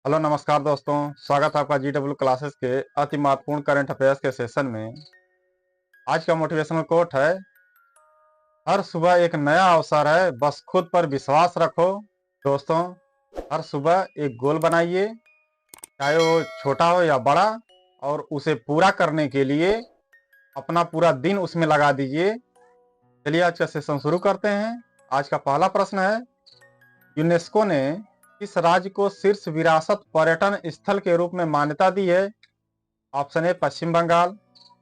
Hello नमस्कार दोस्तों। स्वागत है आपका GW क्लासेस के अति महत्वपूर्ण करंट अफेयर्स के सेशन में। आज का मोटिवेशनल कोट है, हर सुबह एक नया अवसर है, बस खुद पर विश्वास रखो। दोस्तों, हर सुबह एक गोल बनाइए, चाहे वो छोटा हो या बड़ा, और उसे पूरा करने के लिए अपना पूरा दिन उसमें लगा दीजिए। चलिए आज का सेशन शुरू करते हैं। आज का पहला प्रश्न है, यूनेस्को ने किस राज्य को शीर्ष विरासत पर्यटन स्थल के रूप में मान्यता दी है? Option A Paschim Bangal,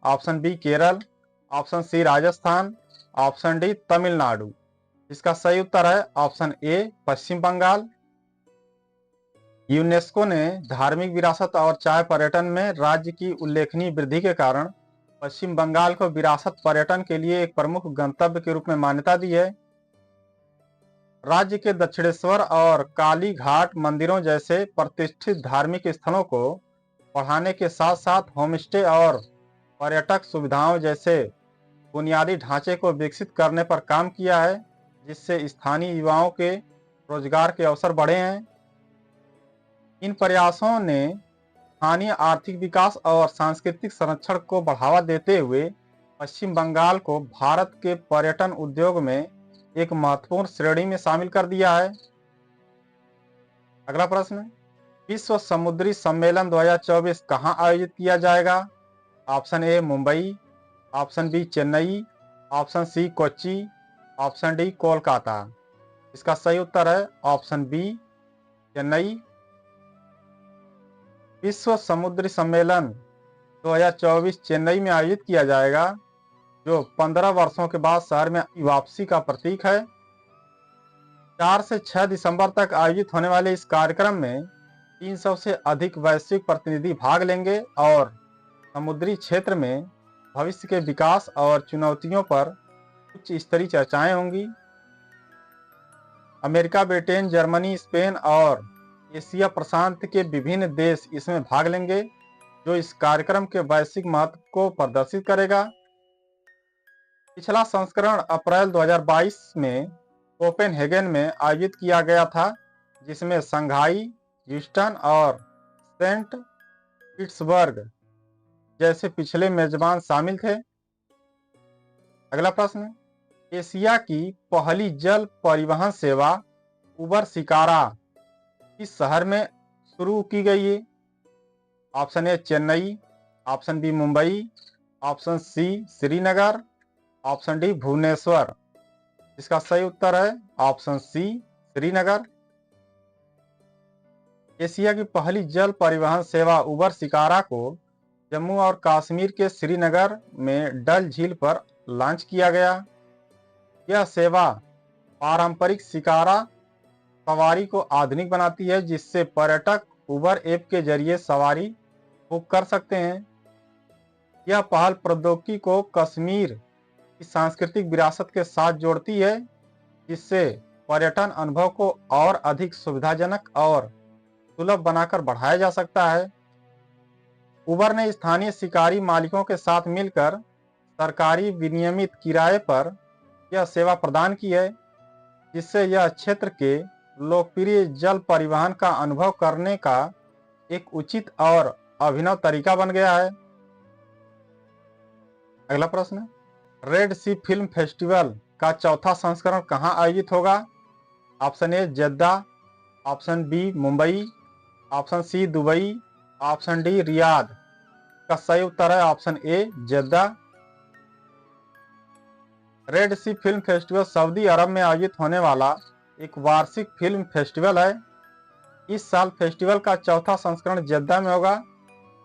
option B Kerala, option C Rajasthan, option D Tamil Nadu. इसका सही उत्तर है option A Paschim Bangal. UNESCO ने धार्मिक विरासत और चाय पर्यटन में राज्य की उल्लेखनीय वृद्धि के कारण पश्चिम बंगाल को विरासत पर्यटन के लिए एक प्रमुख गंतव्य के रूप में मान्यता दी है। राज्य के दक्षिणेश्वर और काली घाट मंदिरों जैसे प्रतिष्ठित धार्मिक स्थलों को बढ़ाने के साथ साथ होमस्टे और पर्यटक सुविधाओं जैसे बुनियादी ढांचे को विकसित करने पर काम किया है, जिससे स्थानीय युवाओं के रोजगार के अवसर बढ़े हैं। इन प्रयासों ने स्थानीय आर्थिक विकास और सांस्कृतिक संरक्षण को बढ़ावा देते हुए पश्चिम बंगाल को भारत के पर्यटन उद्योग में एक महत्वपूर्ण श्रेणी में शामिल कर दिया है। अगला प्रश्न, विश्व समुद्री सम्मेलन 2024 कहां आयोजित किया जाएगा? Option A Mumbai, option B Chennai, option C Kochi, option D Kolkata. इसका सही उत्तर है ऑप्शन बी चेन्नई। विश्व समुद्री सम्मेलन 2024 चेन्नई में आयोजित किया जाएगा, जो 15 वर्षों के बाद शहर में वापसी का प्रतीक है। 4 से 6 दिसंबर तक आयोजित होने वाले इस कार्यक्रम में 300 से अधिक वैश्विक प्रतिनिधि भाग लेंगे और समुद्री क्षेत्र में भविष्य के विकास और चुनौतियों पर उच्च स्तरीय चर्चाएं होंगी। अमेरिका, ब्रिटेन, जर्मनी, स्पेन और एशिया प्रशांत के विभिन्न देश इसमें भाग लेंगे, जो इस कार्यक्रम के वैश्विक महत्व को प्रदर्शित करेगा। पिछला संस्करण अप्रैल 2022 में कोपेनहेगन में आयोजित किया गया था, जिसमें शंघाई, ह्यूस्टन और सेंट पीटर्सबर्ग जैसे पिछले मेजबान शामिल थे। अगला प्रश्न, एशिया की पहली जल परिवहन सेवा उबर शिकारा किस शहर में शुरू की गई है? Option A Chennai, option B Mumbai, option C Srinagar, option D Bhubaneswar. इसका सही उत्तर है ऑप्शन सी श्रीनगर। एशिया की पहली जल परिवहन सेवा उबर शिकारा को जम्मू और कश्मीर के श्रीनगर में डल झील पर लॉन्च किया गया। यह सेवा पारंपरिक शिकारा सवारी को आधुनिक बनाती है, जिससे पर्यटक उबर ऐप के जरिए सवारी बुक कर सकते हैं। यह पहल प्रौद्योगिकी को कश्मीर की सांस्कृतिक विरासत के साथ जोड़ती है, जिससे पर्यटन अनुभव को और अधिक सुविधाजनक और सुलभ बनाकर बढ़ाया जा सकता है। उबर ने स्थानीय शिकारी मालिकों के साथ मिलकर सरकारी विनियमित किराए पर यह सेवा प्रदान की है, जिससे यह क्षेत्र के लोकप्रिय जल परिवहन का अनुभव करने का एक उचित और अभिनव तरीका बन गया है। अगला प्रश्न, रेड सी फिल्म फेस्टिवल का चौथा संस्करण कहां आयोजित होगा? Option A Jeddah, option B Mumbai, option C Dubai, option D Riyadh. का सही उत्तर है option A Jeddah. Red Sea film festival Saudi Arab में आयोजित होने वाला एक वार्षिक फिल्म फेस्टिवल है। इस साल फेस्टिवल का चौथा संस्करण जद्दा में होगा।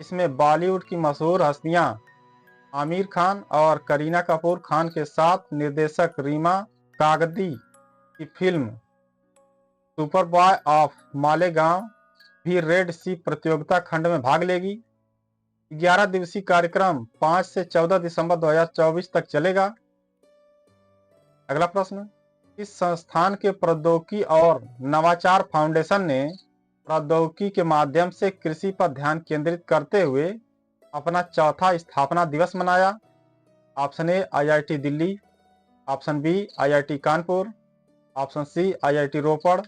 इसमें बॉलीवुड की मशहूर हस्तियां आमिर खान और करीना कपूर खान के साथ निर्देशक रीमा कागती की film super boy of Malegaon भी रेड सी प्रतियोगिता खंड में भाग लेगी। 11 दिवसीय कार्यक्रम 5 से 14 दिसंबर 2024 तक चलेगा। अगला प्रश्न, इस संस्थान के प्रौद्योगिकी और नवाचार फाउंडेशन ने प्रौद्योगिकी के माध्यम से कृषि पर ध्यान केंद्रित करते हुए अपना चौथा स्थापना दिवस मनाया। Option A IIT Delhi, option B IIT Kanpur, option C IIT Ropar,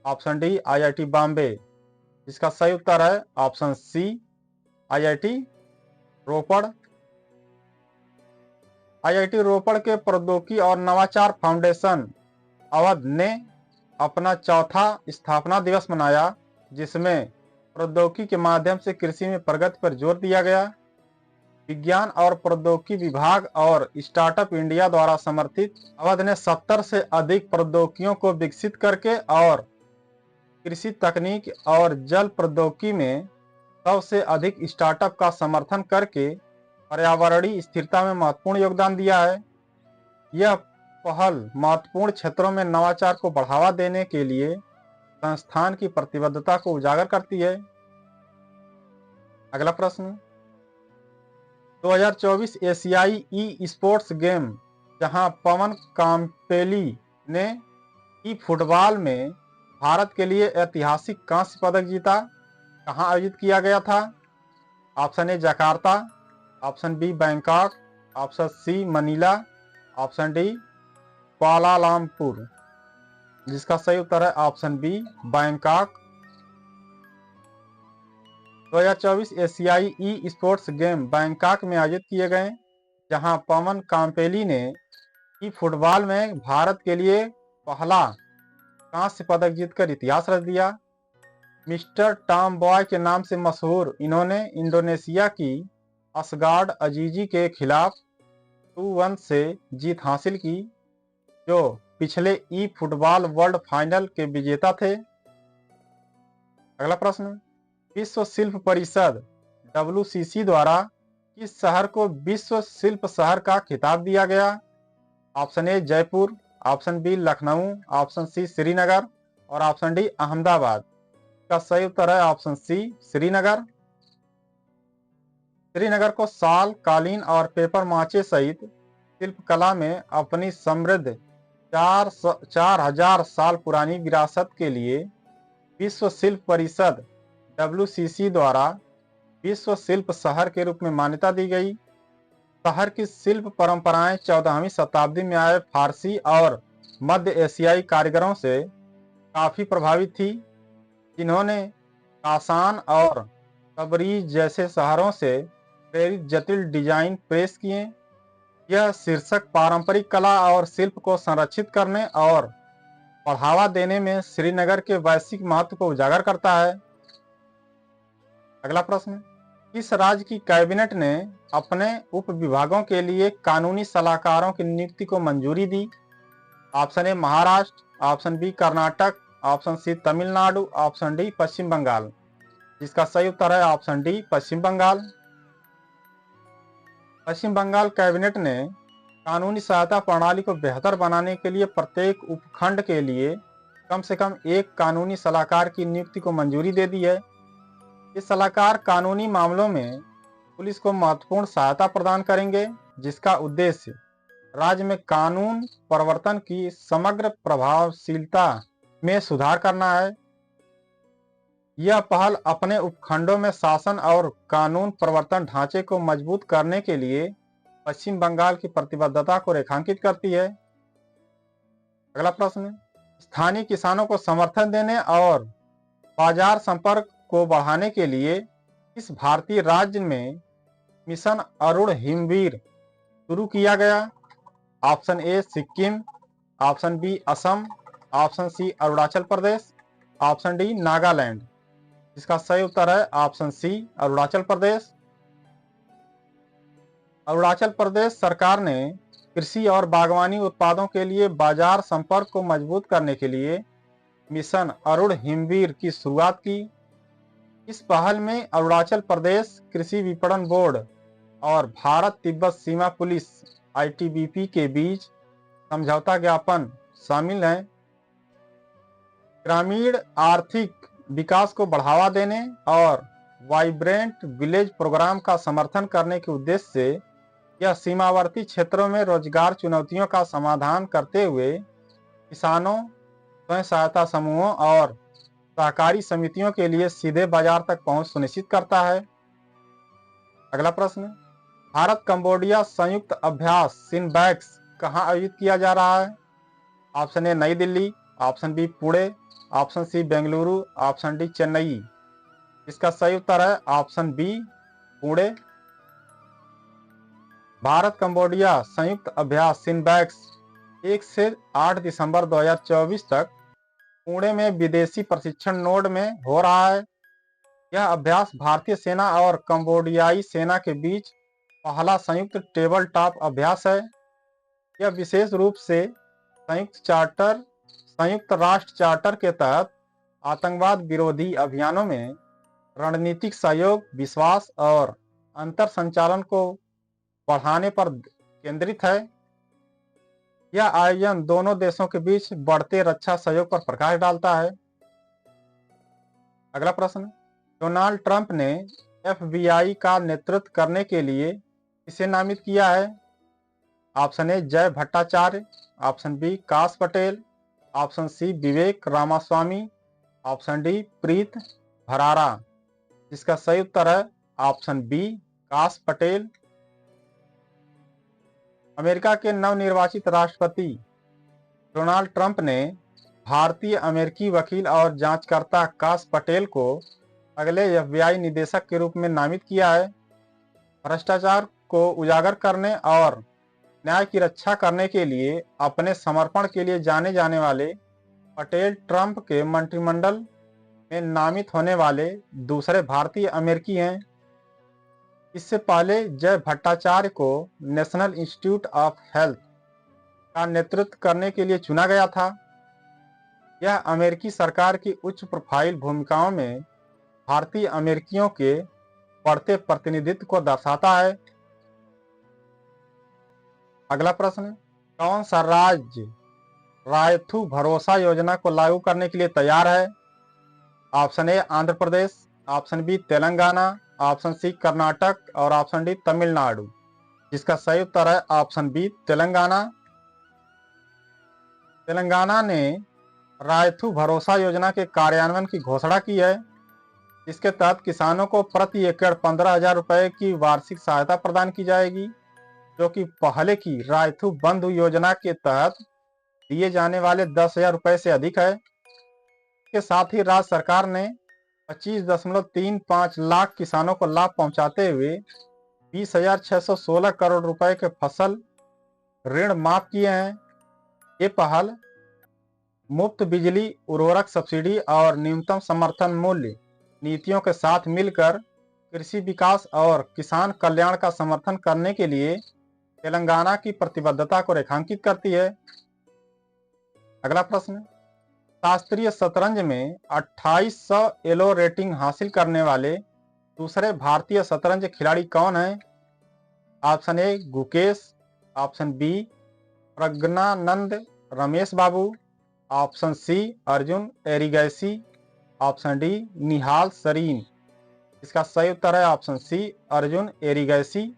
option D IIT Bombay. इसका सही उत्तर है option C IIT Ropar. IIT Ropar के प्रौद्योगिकी और नवाचार फाउंडेशन अवध ने अपना चौथा स्थापना दिवस मनाया, जिसमें प्रौद्योगिकी के माध्यम से कृषि में प्रगति पर जोर दिया गया। विज्ञान और प्रौद्योगिकी विभाग और स्टार्टअप इंडिया द्वारा समर्थित अवध ने 70 से अधिक प्रौद्योगिकियों को विकसित करके और कृषि तकनीक और जल प्रौद्योगिकी में 100 से अधिक स्टार्टअप का समर्थन करके पर्यावरणीय स्थिरता में महत्वपूर्ण योगदान दिया है। यह पहल महत्वपूर्ण क्षेत्रों में नवाचार को बढ़ावा देने के लिए संस्थान की प्रतिबद्धता को उजागर करती है। अगला प्रश्न, 2024 एशियाई ई स्पोर्ट्स गेम, जहां पवन काम्पेली ने ई फुटबॉल में भारत के लिए ऐतिहासिक कांस्य पदक जीता, कहां आयोजित किया गया था? Option A Jakarta, option B Bangkok, option C Manila, option D Kuala Lumpur. जिसका सही उत्तर है ऑप्शन बी बैंकॉक। 2024 एशियाई ई स्पोर्ट्स गेम बैंकॉक में आयोजित किए गए, जहां पवन काम्पेली ने ई फुटबॉल में भारत के लिए पहला कांस्य पदक जीतकर इतिहास रच दिया। मिस्टर टॉम बॉय के नाम से मशहूर इन्होंने इंडोनेशिया की असगार्ड अजीजी के खिलाफ 2-1 से जीत हासिल की, जो पिछले ई फुटबॉल वर्ल्ड फाइनल के विजेता थे। अगला प्रश्न, विश्व शिल्प परिषद WCC द्वारा किस शहर को विश्व शिल्प शहर का खिताब दिया गया? Option A Jaipur, option B Lucknow, option C Srinagar और ऑप्शन डी अहमदाबाद। का सही उत्तर है ऑप्शन सी श्रीनगर। श्रीनगर को साल, कालीन और पेपर माचे सहित शिल्पकला में अपनी समृद्ध 4000 साल पुरानी विरासत के लिए विश्व शिल्प परिषद WCC द्वारा विश्व शिल्प शहर के रूप में मान्यता दी गई। शहर की शिल्प परंपराएं 14वीं शताब्दी में आए फारसी और मध्य एशियाई कारीगरों से काफी प्रभावित थी, जिन्होंने कासान और तबरीज जैसे शहरों से प्रेरित जटिल डिजाइन पेश किए। यह शीर्षक पारंपरिक कला और शिल्प को संरक्षित करने और बढ़ावा देने में श्रीनगर के वैश्विक महत्व को उजागर करता है। अगला प्रश्न, किस राज्य की कैबिनेट ने अपने उप विभागों के लिए कानूनी सलाहकारों की नियुक्ति को मंजूरी दी? Option A Maharashtra, option B Karnataka, option C Tamil Nadu, option D Paschim Bengal. जिसका सही उत्तर है option D Paschim Bengal. Paschim Bengal cabinet ने कानूनी सहायता प्रणाली को बेहतर बनाने के लिए प्रत्येक उपखंड के लिए कम से कम एक कानूनी सलाहकार की नियुक्ति को मंजूरी दे दी है। ये सलाहकार कानूनी मामलों में पुलिस को महत्वपूर्ण सहायता प्रदान करेंगे, जिसका उद्देश्य राज्य में कानून प्रवर्तन की समग्र प्रभावशीलता में सुधार करना है। यह पहल अपने उपखंडों में शासन और कानून प्रवर्तन ढांचे को मजबूत करने के लिए पश्चिम बंगाल की प्रतिबद्धता को रेखांकित करती है। अगला प्रश्न, स्थानीय किसानों को समर्थन देने और बाजार संपर्क को बढ़ाने के लिए इस भारतीय राज्य में मिशन अरुण हिमवीर शुरू किया गया? Option A Sikkim, option B Assam, option C Arunachal Pradesh, option D Nagaland. इसका सही उत्तर है ऑप्शन सी अरुणाचल प्रदेश। अरुणाचल प्रदेश सरकार ने कृषि और बागवानी उत्पादों के लिए बाजार संपर्क को मजबूत करने के लिए मिशन अरुण हिमवीर की शुरुआत की। इस पहल में अरुणाचल प्रदेश कृषि विपणन बोर्ड और भारत तिब्बत सीमा पुलिस ITBP के बीच समझौता ज्ञापन शामिल हैं। ग्रामीण आर्थिक विकास को बढ़ावा देने और वाइब्रेंट विलेज प्रोग्राम का समर्थन करने के उद्देश्य से यह सीमावर्ती क्षेत्रों में रोजगार चुनौतियों का समाधान करते हुए किसानों, स्वयं सहायता समूहों और सहकारी समितियों के लिए सीधे बाजार तक पहुंच सुनिश्चित करता है। अगला प्रश्न, भारत कंबोडिया संयुक्त अभ्यास सिनबैक्स कहां आयोजित किया जा रहा है? Option A Nai Delhi, option B Pune, option C Bengaluru, option D Chennai. इसका सही उत्तर है option B Pune. Bharat Cambodia संयुक्त अभ्यास सिनबैक्स 1 से 8 दिसंबर 2024 तक पुणे में विदेशी प्रशिक्षण नोड में हो रहा है। यह अभ्यास भारतीय सेना और कंबोडियाई सेना के बीच पहला संयुक्त टेबल टॉप अभ्यास है। यह विशेष रूप से संयुक्त राष्ट्र चार्टर के तहत आतंकवाद विरोधी अभियानों में रणनीतिक सहयोग, विश्वास और अंतर संचालन को बढ़ाने पर केंद्रित है। यह आयोजन दोनों देशों के बीच बढ़ते रक्षा सहयोग पर प्रकाश डालता है। अगला प्रश्न, डोनाल्ड ट्रंप ने एफबीआई का नेतृत्व करने के लिए किसे नामित किया है? ऑप्शन ए जय भट्टाचार्य, ऑप्शन बी काश पटेल, ऑप्शन सी विवेक रामास्वामी, ऑप्शन डी प्रीत भरारा। जिसका सही उत्तर है ऑप्शन बी काश पटेल। अमेरिका के नवनिर्वाचित राष्ट्रपति डोनाल्ड ट्रंप ने भारतीय अमेरिकी वकील और जांचकर्ता काश पटेल को अगले एफबीआई निदेशक के रूप में नामित किया है। भ्रष्टाचार को उजागर करने और न्याय की रक्षा करने के लिए अपने समर्पण के लिए जाने जाने वाले पटेल ट्रंप के मंत्रिमंडल में नामित होने वाले दूसरे भारतीय अमेरिकी हैं। इससे पहले जय भट्टाचार्य को नेशनल इंस्टीट्यूट ऑफ हेल्थ का नेतृत्व करने के लिए चुना गया था। यह अमेरिकी सरकार की उच्च प्रोफाइल भूमिकाओं में भारतीय अमेरिकियों के बढ़ते प्रतिनिधित्व को दर्शाता है। अगला प्रश्न, कौन सा राज्य रायथू भरोसा योजना को लागू करने के लिए तैयार है? Option A Andhra Pradesh, option B Telangana, option C Karnataka और ऑप्शन डी तमिलनाडु। जिसका सही उत्तर है ऑप्शन बी तेलंगाना। तेलंगाना ने रायथू भरोसा योजना के कार्यान्वयन की घोषणा की है। इसके तहत किसानों को प्रति एकड़ 15,000 रुपए की वार्षिक सहायता प्रदान की जाएगी, जो कि पहले की रायथू बंधु योजना के तहत दिए जाने वाले 10,000 रुपए से अधिक है। इसके साथ ही राज्य सरकार ने 25.35 लाख किसानों को लाभ पहुंचाते हुए 20,616 करोड़ रुपए के फसल ऋण माफ किए हैं। ये पहल मुफ्त बिजली, उर्वरक सब्सिडी और न्यूनतम समर्थन मूल्य नीतियों के साथ मिलकर कृषि विकास और किसान कल्याण का समर्थन करने के लिए तेलंगाना की प्रतिबद्धता को रेखांकित करती है। अगला प्रश्न, शास्त्रीय शतरंज में 2800 एलो रेटिंग हासिल करने वाले दूसरे भारतीय शतरंज खिलाड़ी कौन हैं? Option A Gukesh, option B Praggnanandhaa Ramesh Babu, option C Arjun Erigaisi, option D Nihal Sarin. इसका सही उत्तर है ऑप्शन सी अर्जुन एरिगैसी।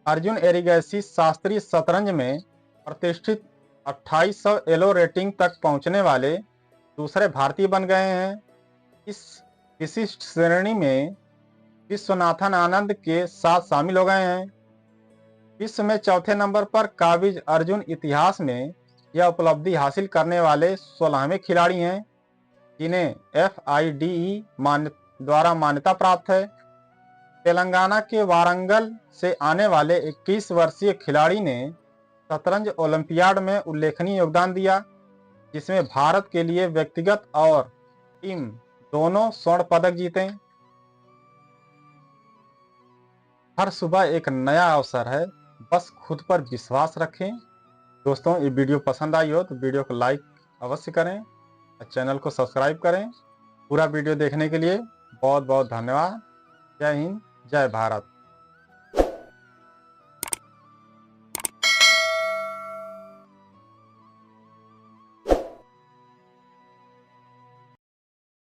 अर्जुन एरिगैसी शास्त्रीय शतरंज में प्रतिष्ठित 2800 एलो रेटिंग तक पहुंचने वाले दूसरे भारतीय बन गए हैं। इस विशिष्ट श्रेणी में विश्वनाथन आनंद के साथ शामिल हो गए हैं। विश्व में चौथे नंबर पर काबिज अर्जुन इतिहास में यह उपलब्धि हासिल करने वाले 16वें खिलाड़ी हैं, जिन्हें FIDE द्वारा मान्यता प्राप्त है। तेलंगाना के वारंगल से आने वाले 21 वर्षीय खिलाड़ी ने शतरंज ओलंपियाड में उल्लेखनीय योगदान दिया, जिसमें भारत के लिए व्यक्तिगत और टीम दोनों स्वर्ण पदक जीते। हर सुबह एक नया अवसर है, बस खुद पर विश्वास रखें। दोस्तों, ये वीडियो पसंद आई हो तो वीडियो को लाइक अवश्य करें और चैनल को सब्सक्राइब करें। पूरा वीडियो देखने के लिए बहुत बहुत धन्यवाद। जय हिंद, जय भारत।